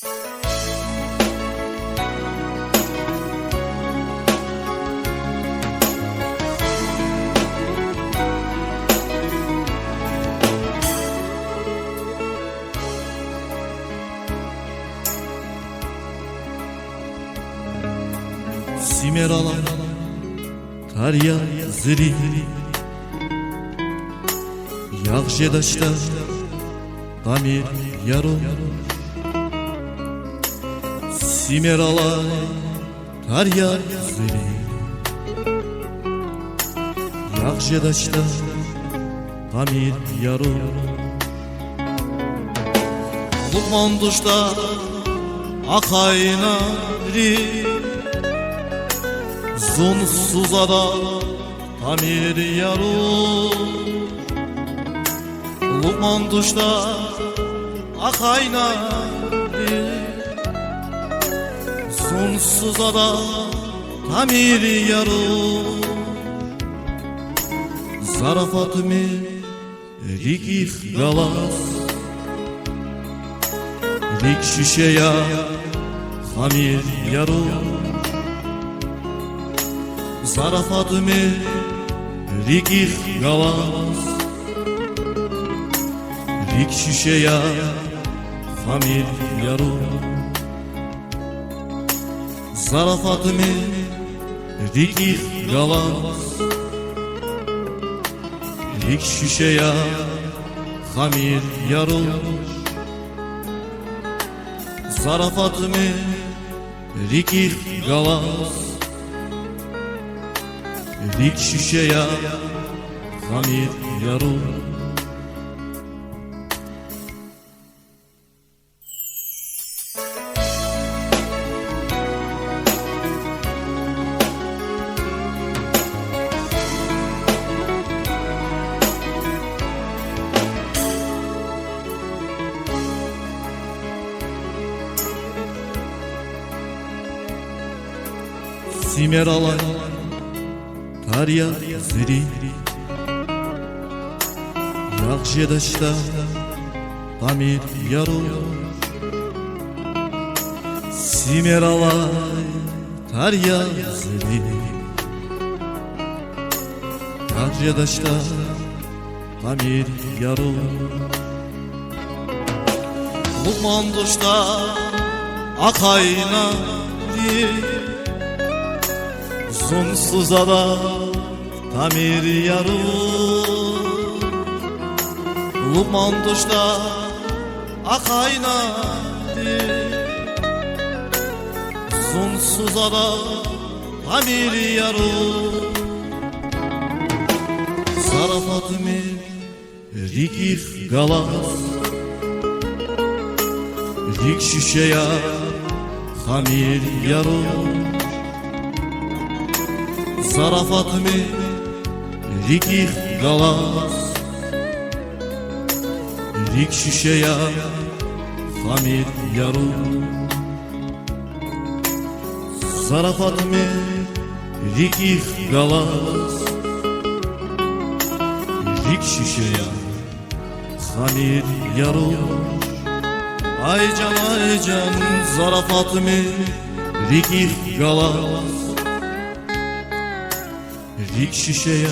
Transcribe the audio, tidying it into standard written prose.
Simeralar Tarya ziri Yağjedaşta Damir yaro Simeralar Tarya ziri Yağjedaşta Damir yaro Lukman duşta Akaynari Zunsuz ada Tamir yaro Lukman duşta Akaynari Zunsuz ada Tamir yaro Zarafatımı Rikih galas Rik şişeya Hamir yaro Zarafatımı Rikih galas Rik şişeya Hamir yaro Zarafatımı Rikih galas Rik şişeya Hamir yaro Zarafatımı Rikih galas Rik şişeya Hamir yaro Simeralar Tarya ziri Yağjedaşta Damir yaro Simeralar Tarya ziri Yağjedaşta Damir yaro Lukman duşta Akaynari Zunsuz ada Tamir yaro Lukman duşta Akaynari Zunsuz ada Tamir yaro Zarafatımı Rikih galas Rik şişeya Hamir yaro Zarafatımı Rikih galas Rik şişeya Hamir yaro Zarafatımı Rikih galas Rik şişeya Hamir yaro Ay can Zarafatımı Rikih galas Rik şişeya